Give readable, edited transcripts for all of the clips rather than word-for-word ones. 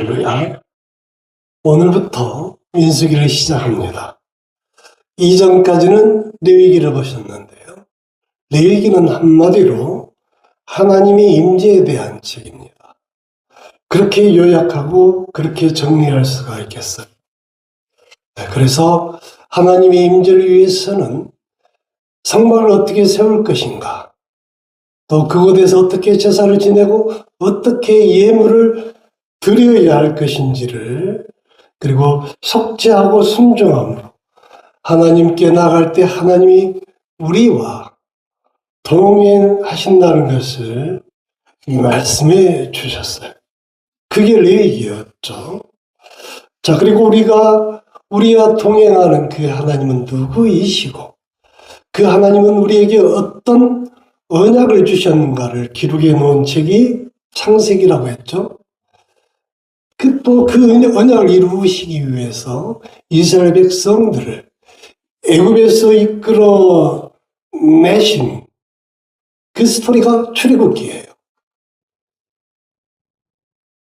할렐루야. 오늘부터 민수기를 시작합니다. 이전까지는 레위기를 보셨는데요. 레위기는 한마디로 하나님의 임재에 대한 책입니다. 그렇게 요약하고 그렇게 정리할 수가 있겠어요. 그래서 하나님의 임재를 위해서는 성막을 어떻게 세울 것인가, 또 그곳에서 어떻게 제사를 지내고 어떻게 예물을 드려야 할 것인지를, 그리고 속죄하고 순종함으로 하나님께 나갈 때 하나님이 우리와 동행하신다는 것을 말씀해 주셨어요. 그게 레위기였죠. 자, 그리고 우리와 동행하는 그 하나님은 누구이시고, 그 하나님은 우리에게 어떤 언약을 주셨는가를 기록해 놓은 책이 창세기라고 했죠. 또 그 언약을 이루시기 위해서 이스라엘 백성들을 애굽에서 이끌어 내신 그 스토리가 출애굽기예요.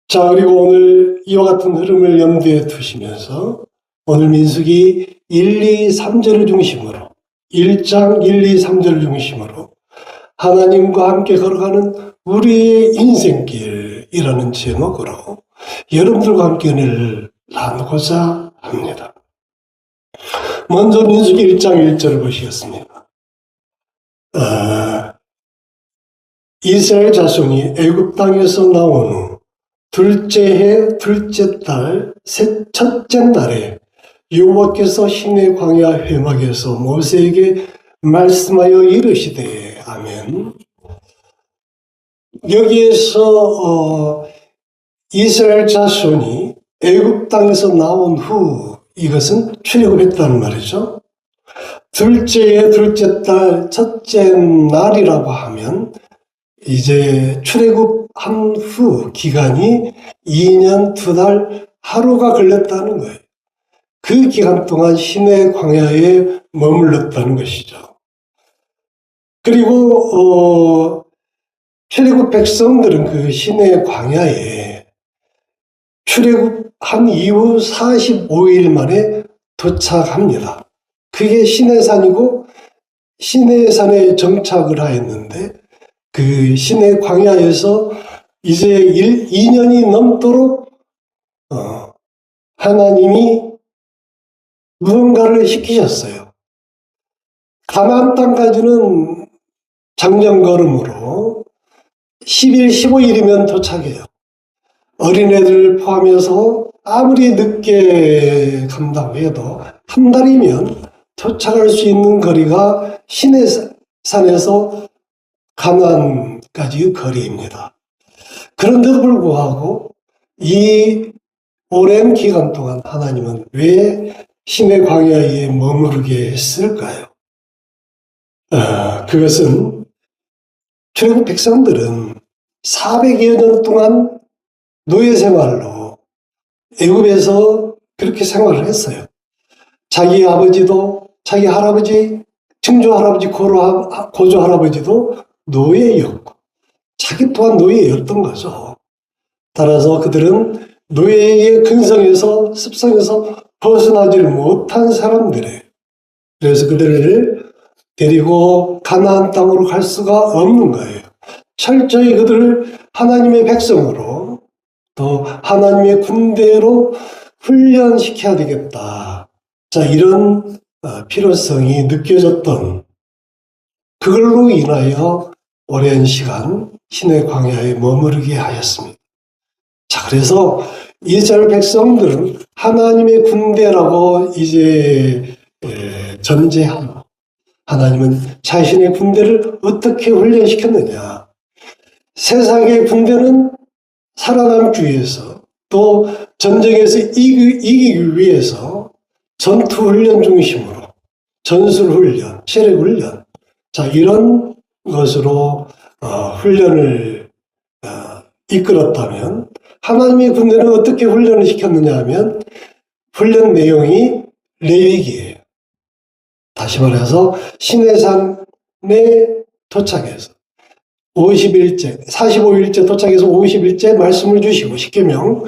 자, 그리고 오늘 이와 같은 흐름을 염두에 두시면서 오늘 민수기 1, 2, 3절을 중심으로, 1장 1, 2, 3절을 중심으로 하나님과 함께 걸어가는 우리의 인생길이라는 제목으로 여러분들과 함께 은혜를 나누고자 합니다. 먼저 민수기 1장 1절을 보시겠습니다. 이스라엘 자손이 애굽 땅에서 나온 후 둘째 해 둘째 달 첫째 날에 여호와께서 시내 광야 회막에서 모세에게 말씀하여 이르시되. 아멘. 여기에서 이스라엘 자손이 애굽 땅에서 나온 후, 이것은 출애굽했다는 말이죠. 둘째의 둘째 달 첫째 날이라고 하면 이제 출애굽한 후 기간이 2년 2달 하루가 걸렸다는 거예요. 그 기간 동안 시내 광야에 머물렀다는 것이죠. 그리고 출애굽 백성들은 그 시내 광야에 출애굽한 이후 45일 만에 도착합니다. 그게 시내산이고, 시내산에 정착을 하였는데 그 시내 광야에서 이제 2년이 넘도록 하나님이 무언가를 시키셨어요. 가나안 땅까지는 장정걸음으로 10일, 15일이면 도착해요. 어린애들 포함해서 아무리 늦게 간다고 해도 한 달이면 도착할 수 있는 거리가 시내산에서 가나안까지의 거리입니다. 그런데도 불구하고 이 오랜 기간 동안 하나님은 왜 시내 광야에 머무르게 했을까요? 그것은 출애굽 백성들은 400여 년 동안 노예 생활로 애굽에서 그렇게 생활을 했어요. 자기 아버지도, 자기 할아버지, 증조 할아버지, 고조 할아버지도 노예였고 자기 또한 노예였던 거죠. 따라서 그들은 노예의 근성에서, 습성에서 벗어나질 못한 사람들이에요. 그래서 그들을 데리고 가나안 땅으로 갈 수가 없는 거예요. 철저히 그들을 하나님의 백성으로, 또 하나님의 군대로 훈련시켜야 되겠다. 자, 이런 필요성이 느껴졌던, 그걸로 인하여 오랜 시간 시내 광야에 머무르게 하였습니다. 자, 그래서 이스라엘 백성들은 하나님의 군대라고 이제 전제하고, 하나님은 자신의 군대를 어떻게 훈련시켰느냐. 세상의 군대는 살아남기 위해서, 또 전쟁에서 이기기 위해서 전투훈련 중심으로 전술훈련, 체력훈련, 자, 이런 것으로 훈련을 이끌었다면, 하나님의 군대는 어떻게 훈련을 시켰느냐 하면 훈련 내용이 레위기예요. 다시 말해서 시내산에 도착해서 45일째 도착해서 50일째 말씀을 주시고, 십계명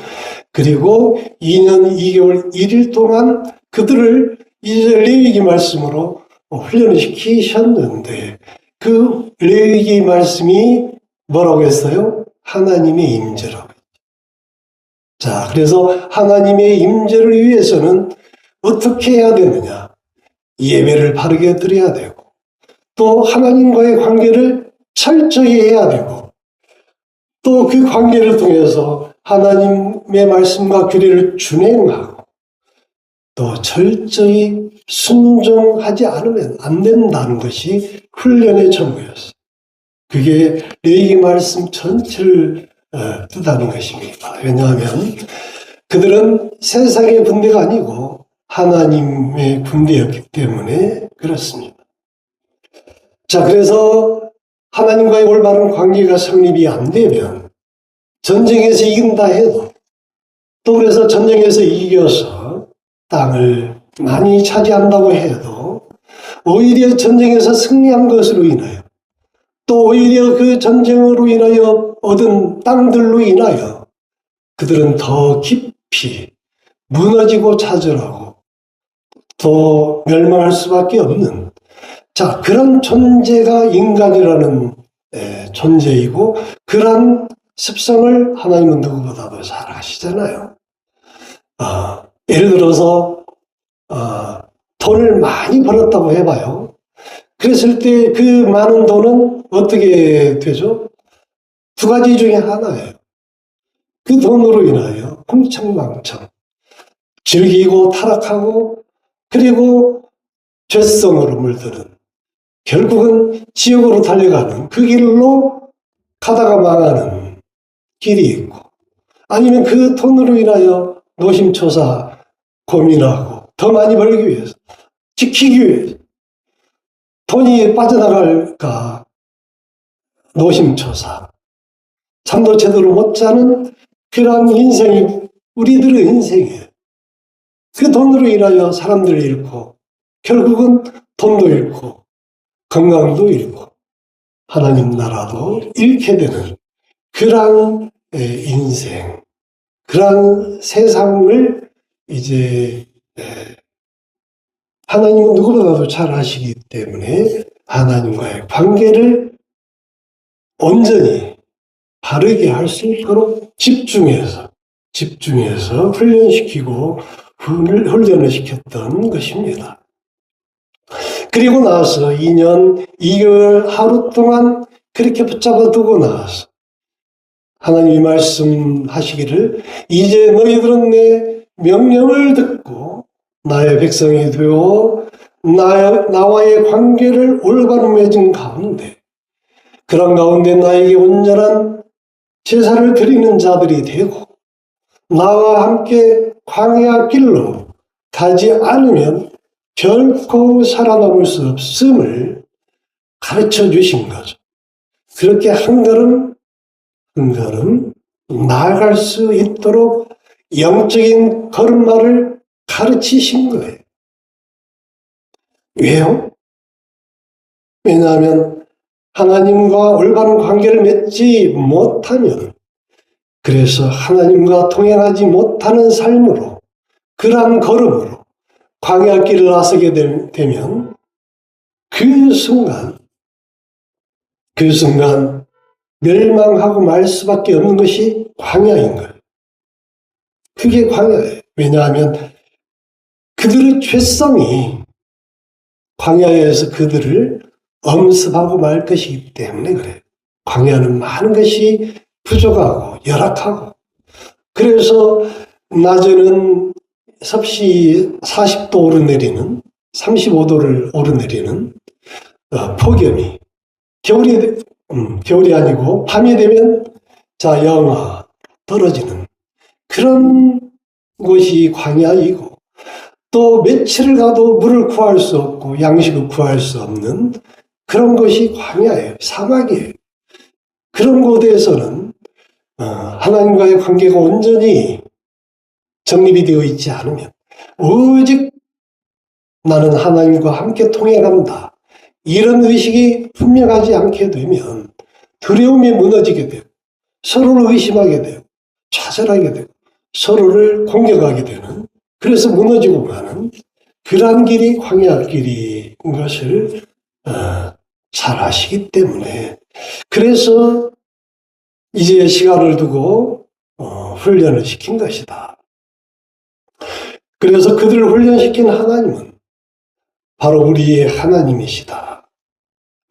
그리고 2년 2개월 1일 동안 그들을 이제 레위기 말씀으로 훈련을 시키셨는데 그 레위기 말씀이 뭐라고 했어요? 하나님의 임재라고 했죠. 자, 그래서 하나님의 임재를 위해서는 어떻게 해야 되느냐? 예배를 바르게 드려야 되고 또 하나님과의 관계를 철저히 해야 되고 또 그 관계를 통해서 하나님의 말씀과 규례를 준행하고 또 철저히 순종하지 않으면 안 된다는 것이 훈련의 전부였어요. 그게 레위기 말씀 전체를 뜻하는 것입니다. 왜냐하면 그들은 세상의 군대가 아니고 하나님의 군대였기 때문에 그렇습니다. 자, 그래서 하나님과의 올바른 관계가 성립이 안 되면 전쟁에서 이긴다 해도 또 그래서 전쟁에서 이겨서 땅을 많이 차지한다고 해도 오히려 전쟁에서 승리한 것으로 인하여 또 오히려 그 전쟁으로 인하여 얻은 땅들로 인하여 그들은 더 깊이 무너지고 좌절하고 더 멸망할 수밖에 없는 자, 그런 존재가 인간이라는 존재이고 그런 습성을 하나님은 누구보다도 잘 아시잖아요. 예를 들어서 돈을 많이 벌었다고 해봐요. 그랬을 때 그 많은 돈은 어떻게 되죠? 두 가지 중에 하나예요. 그 돈으로 인하여 흥청망청 즐기고 타락하고 그리고 죄성으로 물드는 결국은 지옥으로 달려가는 그 길로 가다가 망하는 길이 있고 아니면 그 돈으로 인하여 노심초사 고민하고 더 많이 벌기 위해서 지키기 위해서 돈이 빠져나갈까 노심초사 잠도 제대로 못 자는 그런 인생이 우리들의 인생이에요. 그 돈으로 인하여 사람들을 잃고 결국은 돈도 잃고 건강도 잃고 하나님 나라도 잃게 되는 그런 인생, 그런 세상을 이제 하나님은 누구보다도 잘 아시기 때문에 하나님과의 관계를 온전히 바르게 할 수 있도록 집중해서 훈련시키고 훈련을 시켰던 것입니다. 그리고 나서 2년 2개월 하루 동안 그렇게 붙잡아 두고 나서 하나님이 말씀하시기를 이제 너희들은 내 명령을 듣고 나의 백성이 되어 나와의 관계를 올바로 맺은 가운데 그런 가운데 나에게 온전한 제사를 드리는 자들이 되고 나와 함께 광야 길로 가지 않으면 결코 살아남을 수 없음을 가르쳐 주신 거죠. 그렇게 한 걸음 한 걸음 나아갈 수 있도록 영적인 걸음마를 가르치신 거예요. 왜요? 왜냐하면 하나님과 올바른 관계를 맺지 못하면 그래서 하나님과 동행하지 못하는 삶으로 그러한 걸음으로 광야길을 나서게 되면 그 순간 멸망하고 말 수밖에 없는 것이 광야인 거예요. 그게 광야예요. 왜냐하면 그들의 죄성이 광야에서 그들을 엄습하고 말 것이기 때문에 그래요. 광야는 많은 것이 부족하고 열악하고 그래서 낮에는 섭씨 40도 오르내리는 35도를 오르내리는 폭염이 겨울이 아니고 밤이 되면 영하 떨어지는 그런 곳이 광야이고 또 며칠을 가도 물을 구할 수 없고 양식을 구할 수 없는 그런 것이 광야예요. 사막이에요. 그런 곳에서는 하나님과의 관계가 온전히 정립이 되어 있지 않으면 오직 나는 하나님과 함께 통행한다. 이런 의식이 분명하지 않게 되면 두려움에 무너지게 되고 서로를 의심하게 되고 좌절하게 되고 서로를 공격하게 되는, 그래서 무너지고 가는 그러한 길이 광야 길인 것을 잘 아시기 때문에, 그래서 이제 시간을 두고 훈련을 시킨 것이다. 그래서 그들을 훈련시킨 하나님은 바로 우리의 하나님이시다.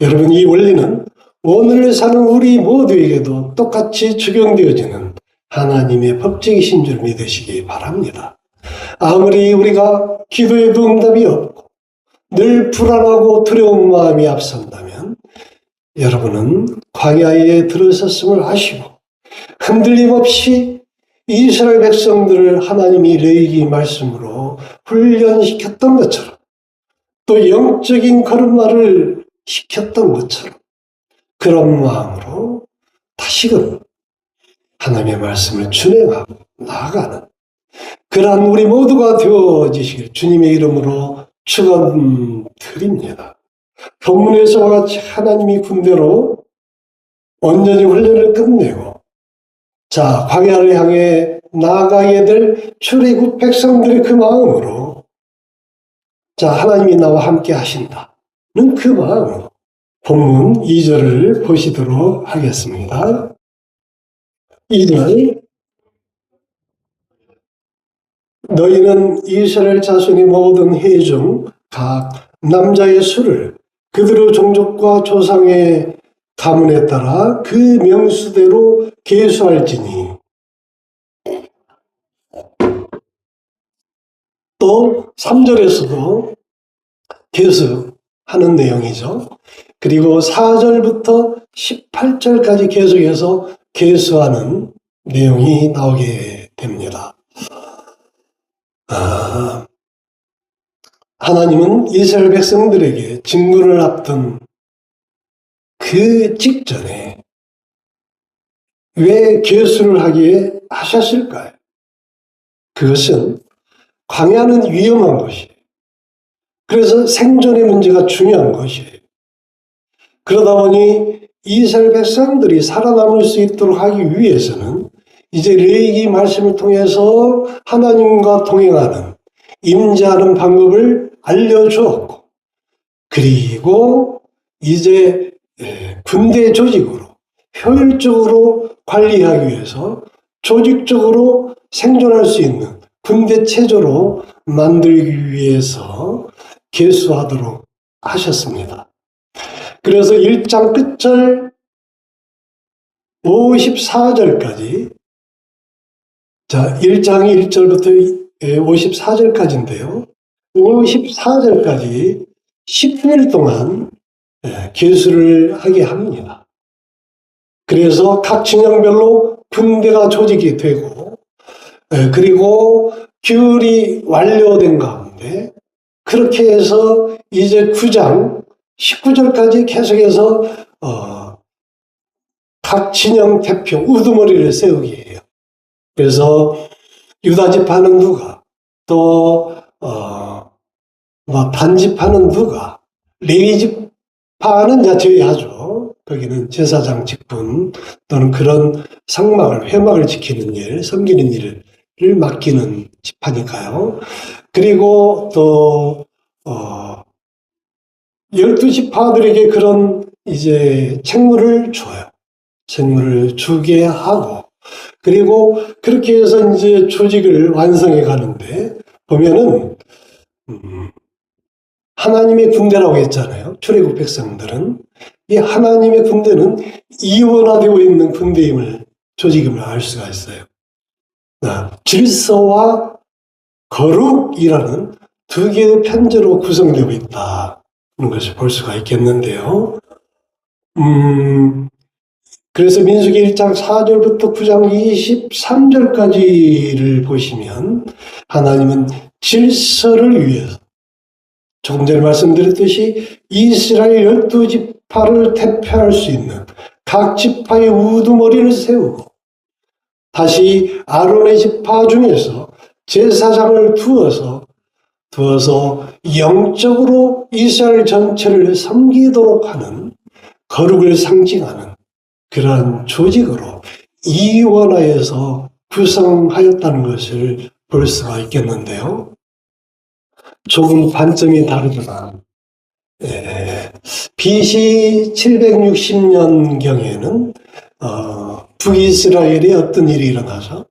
여러분, 이 원리는 오늘 사는 우리 모두에게도 똑같이 적용되어지는 하나님의 법칙이신 줄 믿으시기 바랍니다. 아무리 우리가 기도에도 응답이 없고 늘 불안하고 두려운 마음이 앞선다면 여러분은 광야에 들어섰음을 아시고 흔들림 없이 이스라엘 백성들을 하나님이 레위기 말씀으로 훈련시켰던 것처럼, 또 영적인 걸음마를 시켰던 것처럼 그런 마음으로 다시금 하나님의 말씀을 준행하고 나아가는 그러한 우리 모두가 되어지시길 주님의 이름으로 축원드립니다. 본문에서와 같이 하나님이 군대로 온전히 훈련을 끝내고 광야를 향해 나아가게 될 출애굽 백성들의 그 마음으로 하나님이 나와 함께 하신다는 그 마음으로 본문 2절을 보시도록 하겠습니다. 2절, 너희는 이스라엘 자손의 모든 해 중 각 남자의 수를 그들의 종족과 조상의 가문에 따라 그 명수대로 계수할지니. 또 3절에서도 계수하는 내용이죠. 그리고 4절부터 18절까지 계속해서 계수하는 내용이 나오게 됩니다. 하나님은 이스라엘 백성들에게 진군을 앞둔 그 직전에 왜 계수를 하기에 하셨을까요? 그것은 광야는 위험한 것이에요. 그래서 생존의 문제가 중요한 것이에요. 그러다 보니 이스라엘 백성들이 살아남을 수 있도록 하기 위해서는 이제 레위기 말씀을 통해서 하나님과 동행하는, 임재하는 방법을 알려주었고, 그리고 이제 군대 조직으로 효율적으로 관리하기 위해서 조직적으로 생존할 수 있는 군대 체조로 만들기 위해서 계수하도록 하셨습니다. 그래서 1장 끝절 54절까지, 1장 1절부터 54절까지인데요. 54절까지 10일 동안 계수를 하게 합니다. 그래서 각 진영별로 군대가 조직이 되고, 그리고 규율이 완료된 가운데 그렇게 해서 이제 9장 19절까지 계속해서 각 진영 대표 우두머리를 세우게 해요. 그래서 유다 지파는 누가, 또 단지파는 누가, 레위 지파는 제외하죠. 거기는 제사장 직분 또는 그런 상막을, 회막을 지키는 일, 섬기는 일을 맡기는 지파니까요. 그리고 또 12지파들에게 그런 이제 책무를 줘요. 책무를 주게 하고, 그리고 그렇게 해서 이제 조직을 완성해 가는데 보면은 하나님의 군대라고 했잖아요. 출애굽 백성들은. 이 하나님의 군대는 이원화되어 있는 군대임을, 조직임을 알 수가 있어요. 질서와 거룩이라는 두 개의 편제로 구성되어 있다는 것을 볼 수가 있겠는데요. 그래서 민수기 1장 4절부터 9장 23절까지를 보시면 하나님은 질서를 위해서, 조금 전에 말씀드렸듯이 이스라엘 12지파를 대표할 수 있는 각 지파의 우두머리를 세우고, 다시 아론의 지파 중에서 제사장을 두어서 영적으로 이스라엘 전체를 섬기도록 하는, 거룩을 상징하는 그러한 조직으로 이원화해서 구성하였다는 것을 볼 수가 있겠는데요. 조금 관점이 다르지만 BC 760년경에는 북이스라엘에 어떤 일이 일어나서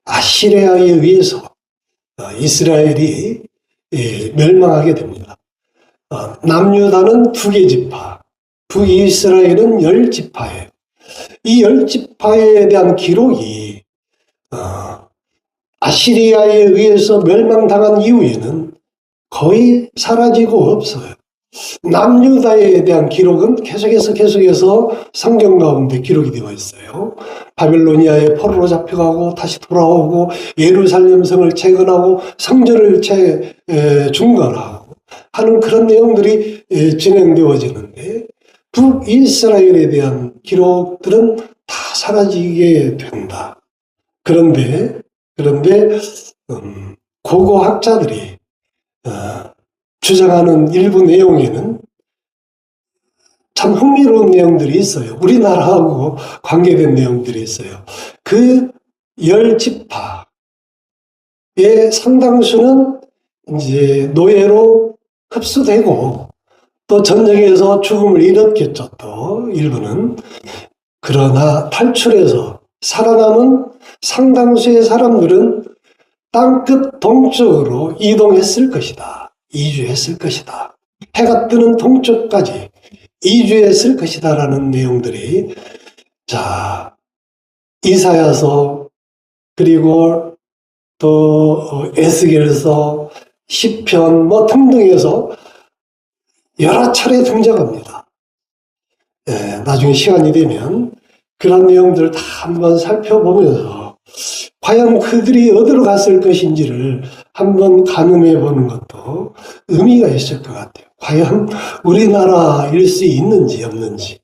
아시리아에 의해서 이스라엘이 멸망하게 됩니다. 남유다는 2개 지파, 북이스라엘은 10지파예요. 이 10지파에 대한 기록이 아시리아에 의해서 멸망당한 이후에는 거의 사라지고 없어요. 남유다에 대한 기록은 계속해서 성경 가운데 기록이 되어 있어요. 바빌로니아에 포로로 잡혀가고 다시 돌아오고 예루살렘 성을 재건하고 성전을 중건하고 하는 그런 내용들이 진행되어지는데 북이스라엘에 대한 기록들은 다 사라지게 된다. 그런데 고고학자들이 주장하는 일부 내용에는 참 흥미로운 내용들이 있어요. 우리나라하고 관계된 내용들이 있어요. 그 10지파의 상당수는 이제 노예로 흡수되고 또 전쟁에서 죽음을 잃었겠죠. 또 일부는. 그러나 탈출해서 살아남은 상당수의 사람들은 땅끝 동쪽으로 이동했을 것이다. 이주했을 것이다. 해가 뜨는 동쪽까지 이주했을 것이다 라는 내용들이 이사야서 그리고 또 에스겔서 시편 등등에서 여러 차례 등장합니다. 나중에 시간이 되면 그런 내용들을 다 한번 살펴보면서 과연 그들이 어디로 갔을 것인지를 한번 가늠해 보는 것도 의미가 있을 것 같아요. 과연 우리나라일 수 있는지 없는지,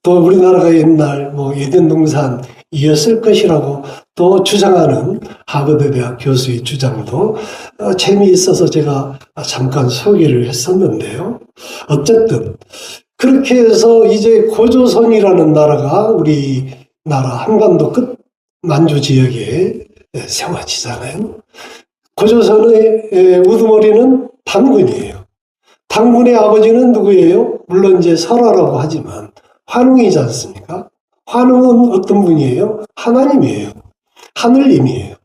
또 우리나라가 옛날 에덴 동산이었을 것이라고 또 주장하는 하버드 대학 교수의 주장도 재미있어서 제가 잠깐 소개를 했었는데요. 어쨌든 그렇게 해서 이제 고조선이라는 나라가 우리나라 한반도 끝 만주 지역에 세워지잖아요. 고조선의 우두머리는 단군이에요. 단군의 아버지는 누구예요? 물론 이제 설화라고 하지만 환웅이지 않습니까? 환웅은 어떤 분이에요? 하나님이에요. 하늘님이에요.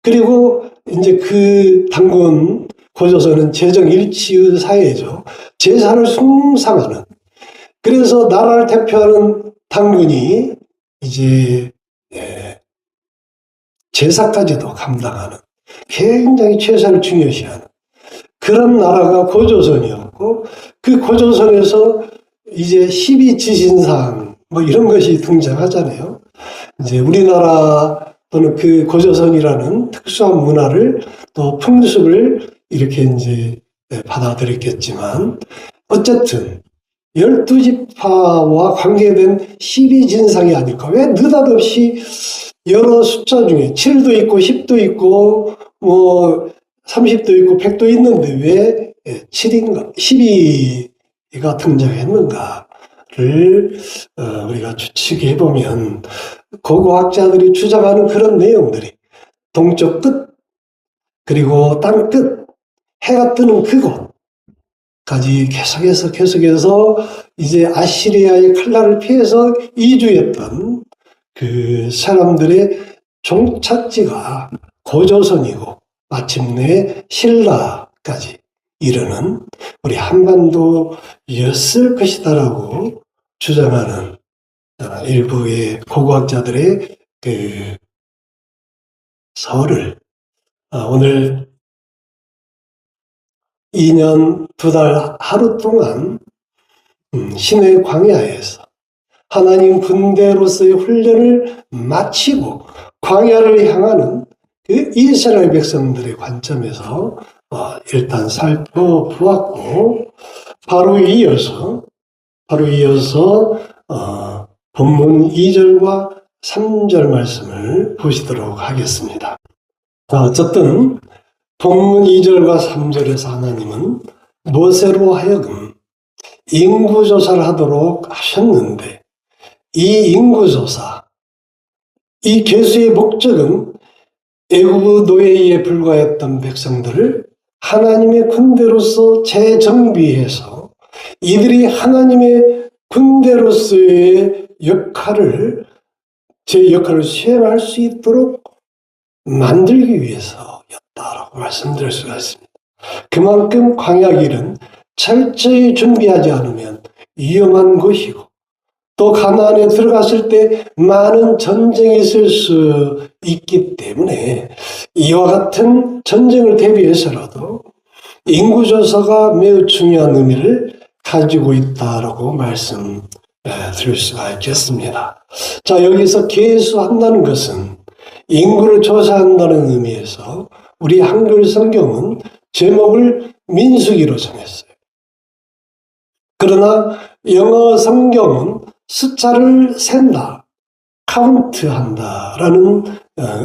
그리고 이제 그 단군 고조선은 재정일치의 사회죠. 제사를 숭상하는. 그래서 나라를 대표하는 단군이 이제 제사까지도 감당하는 굉장히 제사를 중요시하는 그런 나라가 고조선이었고 그 고조선에서 이제 12지신상 이런 것이 등장하잖아요. 이제 우리나라 또는 그 고조선이라는 특수한 문화를 또 풍습을 이렇게 이제 받아들였겠지만 어쨌든 12지파와 관계된 12진상이 아닐까. 왜 느닷없이 여러 숫자 중에 7도 있고 10도 있고 30도 있고 100도 있는데 왜 7인가 12가 등장했는가를 우리가 추측해 보면 고고학자들이 주장하는 그런 내용들이 동쪽 끝 그리고 땅 끝 해가 뜨는 그곳까지 계속해서 이제 아시리아의 칼날을 피해서 이주했던 그 사람들의 종착지가 고조선이고 마침내 신라까지 이르는 우리 한반도였을 것이다라고 주장하는 일부의 고고학자들의 그 설을 오늘 2년 2달 하루 동안 신의 광야에서 하나님 군대로서의 훈련을 마치고 광야를 향하는 그 이스라엘 백성들의 관점에서 일단 살펴보았고 바로 이어서 본문 2절과 3절 말씀을 보시도록 하겠습니다. 어쨌든 본문 2절과 3절에서 하나님은 모세로 하여금 인구조사를 하도록 하셨는데 이 인구조사, 이 계수의 목적은 애국 노예에 불과했던 백성들을 하나님의 군대로서 재정비해서 이들이 하나님의 군대로서의 제 역할을 수행할 수 있도록 만들기 위해서였다라고 말씀드릴 수가 있습니다. 그만큼 광야길은 철저히 준비하지 않으면 위험한 곳이고, 또 가나안에 들어갔을 때 많은 전쟁이 있을 수 있기 때문에 이와 같은 전쟁을 대비해서라도 인구조사가 매우 중요한 의미를 가지고 있다라고 말씀드릴 수가 있겠습니다. 자, 여기서 계수한다는 것은 인구를 조사한다는 의미에서 우리 한글 성경은 제목을 민수기로 정했어요. 그러나 영어 성경은 숫자를 센다, 카운트한다라는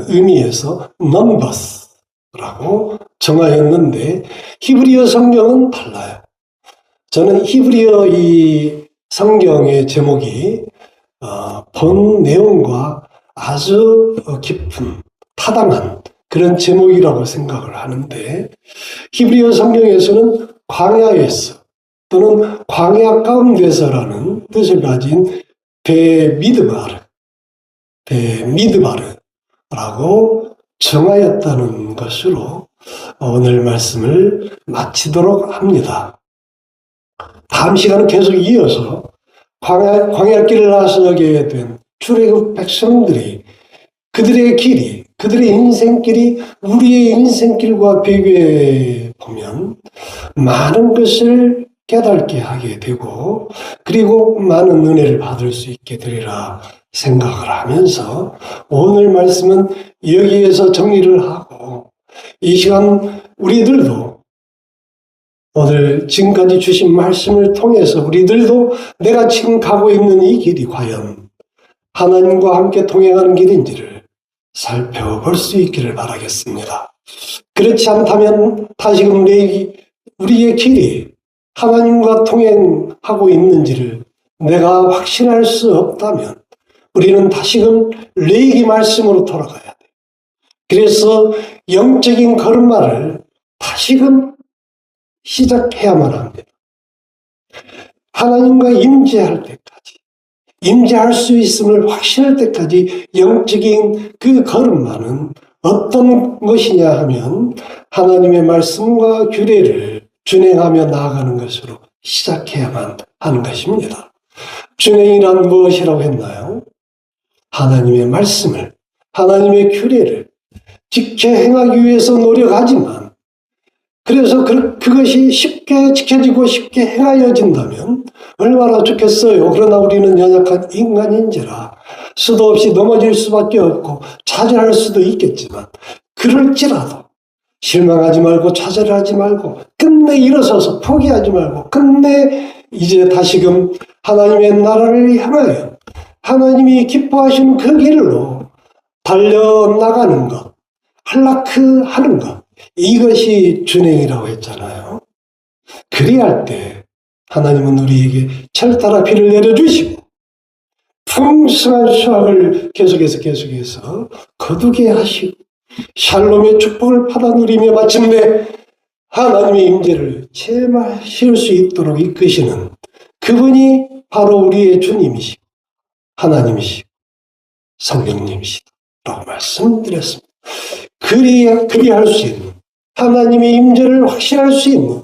의미에서 numbers라고 정하였는데, 히브리어 성경은 달라요. 저는 히브리어 이 성경의 제목이 본 내용과 아주 깊은, 타당한 그런 제목이라고 생각을 하는데, 히브리어 성경에서는 광야에서 또는 광야 가운데서라는 뜻을 가진 베미드바르라고 정하였다는 것으로 오늘 말씀을 마치도록 합니다. 다음 시간은 계속 이어서 광야길을 나서게 된 출애굽 백성들이 그들의 길이, 그들의 인생길이 우리의 인생길과 비교해 보면 많은 것을 깨닫게 하게 되고, 그리고 많은 은혜를 받을 수 있게 되리라 생각을 하면서 오늘 말씀은 여기에서 정리를 하고, 이 시간 우리들도 오늘 지금까지 주신 말씀을 통해서 우리들도 내가 지금 가고 있는 이 길이 과연 하나님과 함께 동행하는 길인지를 살펴볼 수 있기를 바라겠습니다. 그렇지 않다면 다시금 우리의 길이 하나님과 동행하고 있는지를 내가 확신할 수 없다면 우리는 다시금 레위기 말씀으로 돌아가야 돼. 그래서 영적인 걸음마를 다시금 시작해야만 합니다. 하나님과 임재할 때까지, 임재할 수 있음을 확신할 때까지 영적인 그 걸음마는 어떤 것이냐 하면 하나님의 말씀과 규례를 준행하며 나아가는 것으로 시작해야만 하는 것입니다. 준행이란 무엇이라고 했나요? 하나님의 말씀을, 하나님의 규례를 지켜 행하기 위해서 노력하지만, 그래서 그것이 쉽게 지켜지고 쉽게 행하여진다면 얼마나 좋겠어요. 그러나 우리는 연약한 인간인지라 수도 없이 넘어질 수밖에 없고 좌절할 수도 있겠지만, 그럴지라도 실망하지 말고 좌절하지 말고 끝내 일어서서 포기하지 말고 끝내 이제 다시금 하나님의 나라를 향하여 하나님이 기뻐하시는 그 길로 달려나가는 것, 할라크하는 것, 이것이 준행이라고 했잖아요. 그리할 때 하나님은 우리에게 철따라 비를 내려주시고 풍성한 수확을 계속해서 거두게 하시고 샬롬의 축복을 받아 누리며 마침내 하나님의 임재를 체험하실 수 있도록 이끄시는 그분이 바로 우리의 주님이시고 하나님이시고 성령님이시다라고 말씀드렸습니다. 그리할 수 있는, 하나님의 임재를 확신할 수 있는,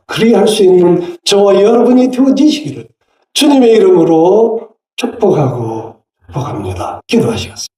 그리할 수 있는 저와 여러분이 되어지시기를 주님의 이름으로 축복하고 복합니다. 기도하시겠습니다.